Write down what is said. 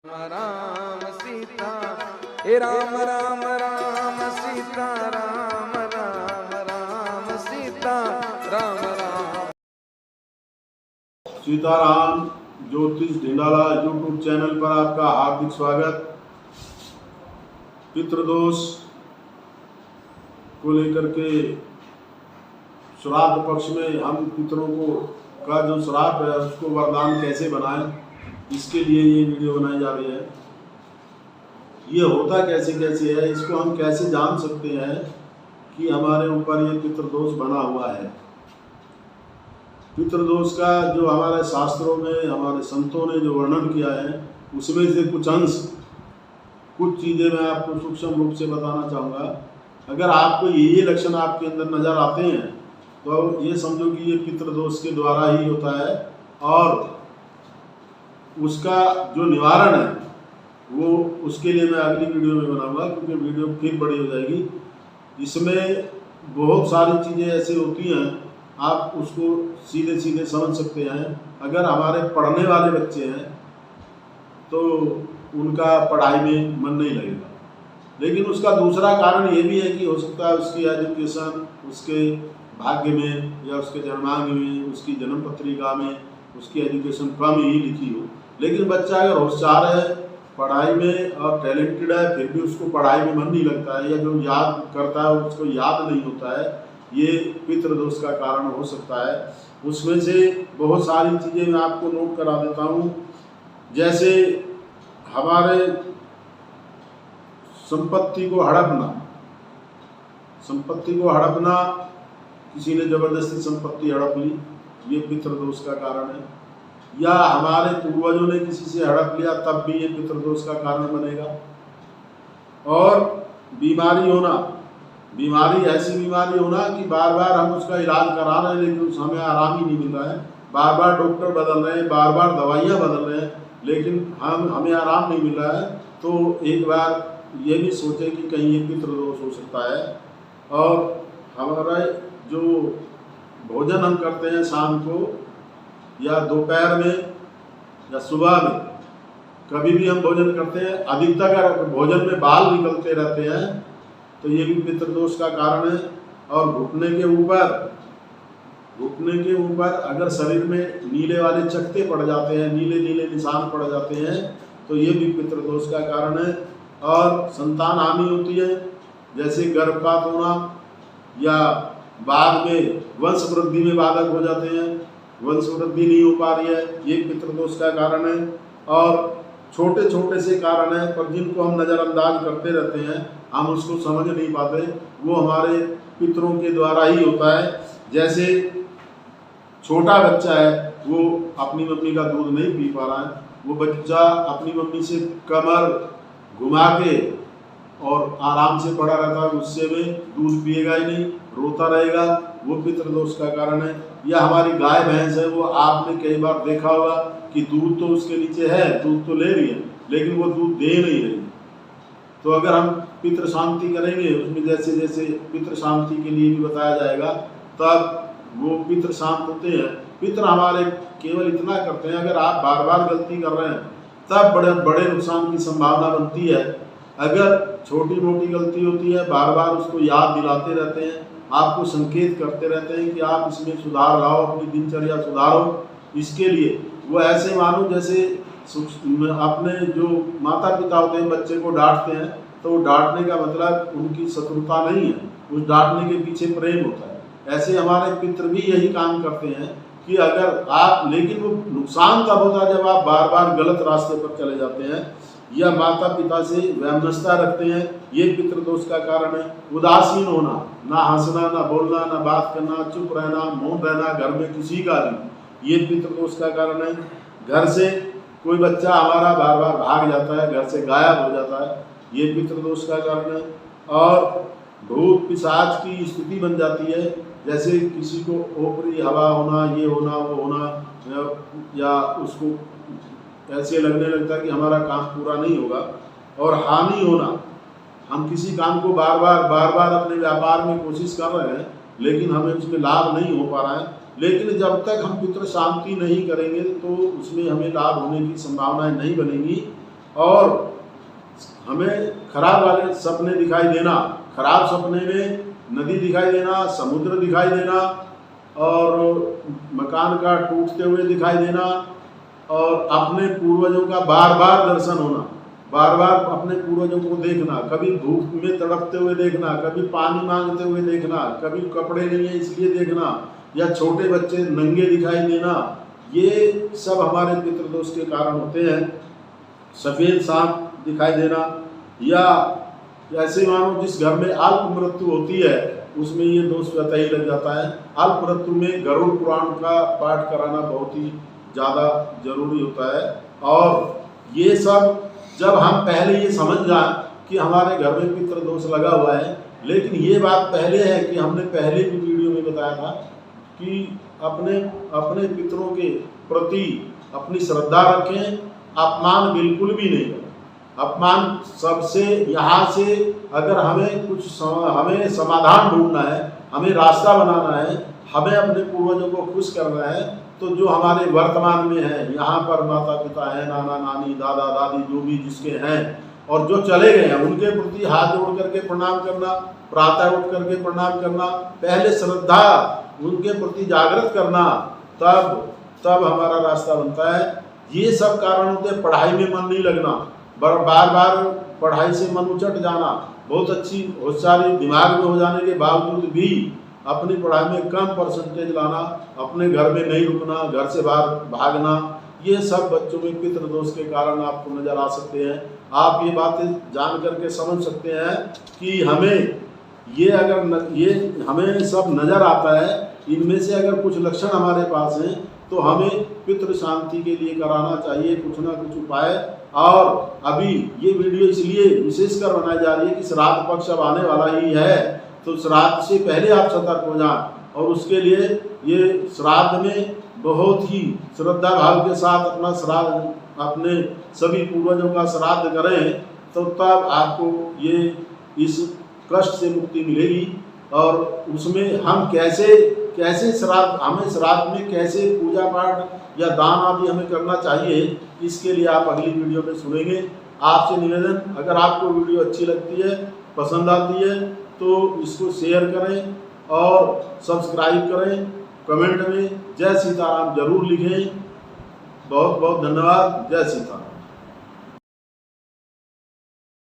राम सीता हे राम राम राम सीता राम राम राम सीता राम राम। सीताराम ज्योतिष ढिंडाला YouTube channel पर आपका हार्दिक स्वागत। पितृदोष को लेकर के श्राद्ध पक्ष में हम पितरों को का जो श्राद्ध है उसको वरदान कैसे बनाएं, इसके लिए ये वीडियो बनाई जा रही है। ये होता कैसे कैसे है, इसको हम कैसे जान सकते हैं कि हमारे ऊपर ये पितृदोष बना हुआ है। पितृदोष का जो हमारे शास्त्रों में हमारे संतों ने जो वर्णन किया है उसमें से कुछ अंश कुछ चीज़ें मैं आपको सूक्ष्म रूप से बताना चाहूँगा। अगर आपको ये लक्षण आपके अंदर नज़र आते हैं तो ये समझो कि ये पितृदोष के द्वारा ही होता है, और उसका जो निवारण है वो उसके लिए मैं अगली वीडियो में बनाऊंगा, क्योंकि वीडियो फिर बड़ी हो जाएगी। इसमें बहुत सारी चीज़ें ऐसी होती हैं आप उसको सीधे सीधे समझ सकते हैं। अगर हमारे पढ़ने वाले बच्चे हैं तो उनका पढ़ाई में मन नहीं लगेगा, लेकिन उसका दूसरा कारण ये भी है कि हो सकता है उसकी एजुकेशन उसके भाग्य में या उसके जन्मांग में उसकी जन्म पत्रिका में उसकी एजुकेशन कम ही लिखी हो। लेकिन बच्चा अगर होशियार है पढ़ाई में और टैलेंटेड है फिर भी उसको पढ़ाई में मन नहीं लगता है, या जो याद करता है उसको याद नहीं होता है, ये पितृदोष का कारण हो सकता है। उसमें से बहुत सारी चीज़ें मैं आपको नोट करा देता हूँ। जैसे हमारे संपत्ति को हड़पना, किसी ने ज़बरदस्ती संपत्ति हड़प ली, ये पितृदोष का कारण है। या हमारे पूर्वजों ने किसी से हड़प लिया तब भी ये पितृदोष का कारण बनेगा। और बीमारी ऐसी बीमारी होना कि बार बार हम उसका इलाज करा रहे हैं लेकिन हमें आराम ही नहीं मिल रहा है, बार बार डॉक्टर बदल रहे हैं, बार बार दवाइयाँ बदल रहे हैं, लेकिन हमें आराम नहीं मिल रहा है। तो एक बार ये भी सोचें कि कहीं ये पितृदोष हो सकता है। और हमारा जो भोजन हम करते हैं शाम को या दोपहर में या सुबह में, कभी भी हम भोजन करते हैं, अधिकतर अगर भोजन में बाल निकलते रहते हैं तो ये भी पितृदोष का कारण है। और घुटने के ऊपर अगर शरीर में नीले वाले चकते पड़ जाते हैं, नीले नीले निशान पड़ जाते हैं, तो ये भी पितृदोष का कारण है। और संतान हानि होती है, जैसे गर्भपात होना या बाद में वंश वृद्धि में बाधक हो जाते हैं, वंश वृद्धि नहीं हो पा रही है, ये पितृदोष का कारण है। और छोटे छोटे से कारण है पर जिनको हम नज़रअंदाज करते रहते हैं, हम उसको समझ नहीं पाते, वो हमारे पितरों के द्वारा ही होता है। जैसे छोटा बच्चा है वो अपनी मम्मी का दूध नहीं पी पा रहा है, वो बच्चा अपनी मम्मी से कमर घुमा के और आराम से पड़ा रहता है, उससे में दूध पिएगा ही नहीं, रोता रहेगा, वो पितृदोष का कारण है। या हमारी गाय भैंस है, वो आपने कई बार देखा होगा कि दूध तो उसके नीचे है, दूध तो ले रही है लेकिन वो दूध दे नहीं रही। तो अगर हम पितृ शांति करेंगे उसमें जैसे जैसे पितृ शांति के लिए भी बताया जाएगा तब वो पितृ शांत होते हैं। पितृ हमारे केवल इतना करते हैं, अगर आप बार बार गलती कर रहे हैं तब बड़े बड़े नुकसान की संभावना बनती है। अगर छोटी मोटी गलती होती है बार बार उसको याद दिलाते रहते हैं, आपको संकेत करते रहते हैं कि आप इसमें सुधार लाओ, अपनी दिनचर्या सुधारो। इसके लिए वो ऐसे मानो जैसे अपने जो माता पिता होते हैं बच्चे को डांटते हैं, तो डांटने का मतलब उनकी शत्रुता नहीं है, उस डांटने के पीछे प्रेम होता है। ऐसे हमारे पितृ भी यही काम करते हैं कि अगर आप, लेकिन वो नुकसान तब होता है जब आप बार बार गलत रास्ते पर चले जाते हैं या माता पिता से वैमनस्यता रखते हैं, ये पितृदोष का कारण है। उदासीन होना, ना हंसना, ना बोलना, ना बात करना, चुप रहना, मौन रहना घर में किसी का भी, ये पितृदोष का कारण है। घर से कोई बच्चा हमारा बार बार भाग जाता है, घर से गायब हो जाता है, ये पितृदोष का कारण है। और भूत पिशाच की स्थिति बन जाती है, जैसे किसी को ऊपरी हवा होना, ये होना, वो होना, या उसको ऐसे लगने लगता है कि हमारा काम पूरा नहीं होगा। और हानि होना, हम किसी काम को बार बार अपने व्यापार में कोशिश कर रहे हैं लेकिन हमें उसमें लाभ नहीं हो पा रहा है, लेकिन जब तक हम पितृ शांति नहीं करेंगे तो उसमें हमें लाभ होने की संभावनाएं नहीं बनेंगी। और हमें खराब वाले सपने दिखाई देना, खराब सपने में नदी दिखाई देना, समुद्र दिखाई देना और मकान का टूटते हुए दिखाई देना और अपने पूर्वजों का बार बार दर्शन होना, बार बार अपने पूर्वजों को देखना, कभी भूख में तड़पते हुए देखना, कभी पानी मांगते हुए देखना, कभी कपड़े नहीं है इसलिए देखना, या छोटे बच्चे नंगे दिखाई देना, ये सब हमारे पितृदोष के कारण होते हैं। सफ़ेद सांप दिखाई देना, या ऐसे मानो जिस घर में अल्प मृत्यु होती है उसमें ये दोष स्वतः ही लग जाता है। अल्प मृत्यु में गरुड़ पुराण का पाठ कराना बहुत ही ज़्यादा जरूरी होता है। और ये सब जब हम पहले ये समझ जाएं कि हमारे घर में पितृ दोष लगा हुआ है, लेकिन ये बात पहले है कि हमने पहले भी वीडियो में बताया था कि अपने पितरों के प्रति अपनी श्रद्धा रखें, अपमान बिल्कुल भी नहीं करें। अपमान सबसे, यहाँ से अगर हमें समाधान ढूंढना है, हमें रास्ता बनाना है, हमें अपने पूर्वजों को खुश करना है, तो जो हमारे वर्तमान में है, यहाँ पर माता पिता हैं, नाना नानी दादा दादी जो भी जिसके हैं और जो चले गए हैं उनके प्रति हाथ जोड़ करके प्रणाम करना, प्रातः उठ करके प्रणाम करना, पहले श्रद्धा उनके प्रति जागृत करना, तब हमारा रास्ता बनता है। ये सब कारण होते हैं। पढ़ाई में मन नहीं लगना, बार बार पढ़ाई से मन उचट जाना, बहुत अच्छी होशियारी दिमाग में हो जाने के बावजूद भी अपनी पढ़ाई में कम परसेंटेज लाना, अपने घर में नहीं रुकना, घर से बाहर भागना, ये सब बच्चों में पितृदोष के कारण आपको नज़र आ सकते हैं। आप ये बातें जान करके समझ सकते हैं कि हमें हमें सब नज़र आता है, इनमें से अगर कुछ लक्षण हमारे पास हैं तो हमें पितृ शांति के लिए कराना चाहिए कुछ ना कुछ उपाय। और अभी ये वीडियो इसलिए विशेषकर बनाई जा रही है कि श्राद्ध पक्ष अब आने वाला ही है, तो श्राद्ध से पहले आप सतर्क हो जाएं और उसके लिए ये श्राद्ध में बहुत ही श्रद्धा भाव के साथ अपना श्राद्ध, अपने सभी पूर्वजों का श्राद्ध करें, तो तब आपको ये इस कष्ट से मुक्ति मिलेगी। और उसमें हम कैसे श्राद्ध, हमें श्राद्ध में कैसे पूजा पाठ या दान आदि हमें करना चाहिए, इसके लिए आप अगली वीडियो में सुनेंगे। आपसे निवेदन, अगर आपको वीडियो अच्छी लगती है, पसंद आती है, तो इसको शेयर करें और सब्सक्राइब करें। कमेंट में जय सीताराम जरूर लिखें। बहुत बहुत धन्यवाद। जय सीताराम।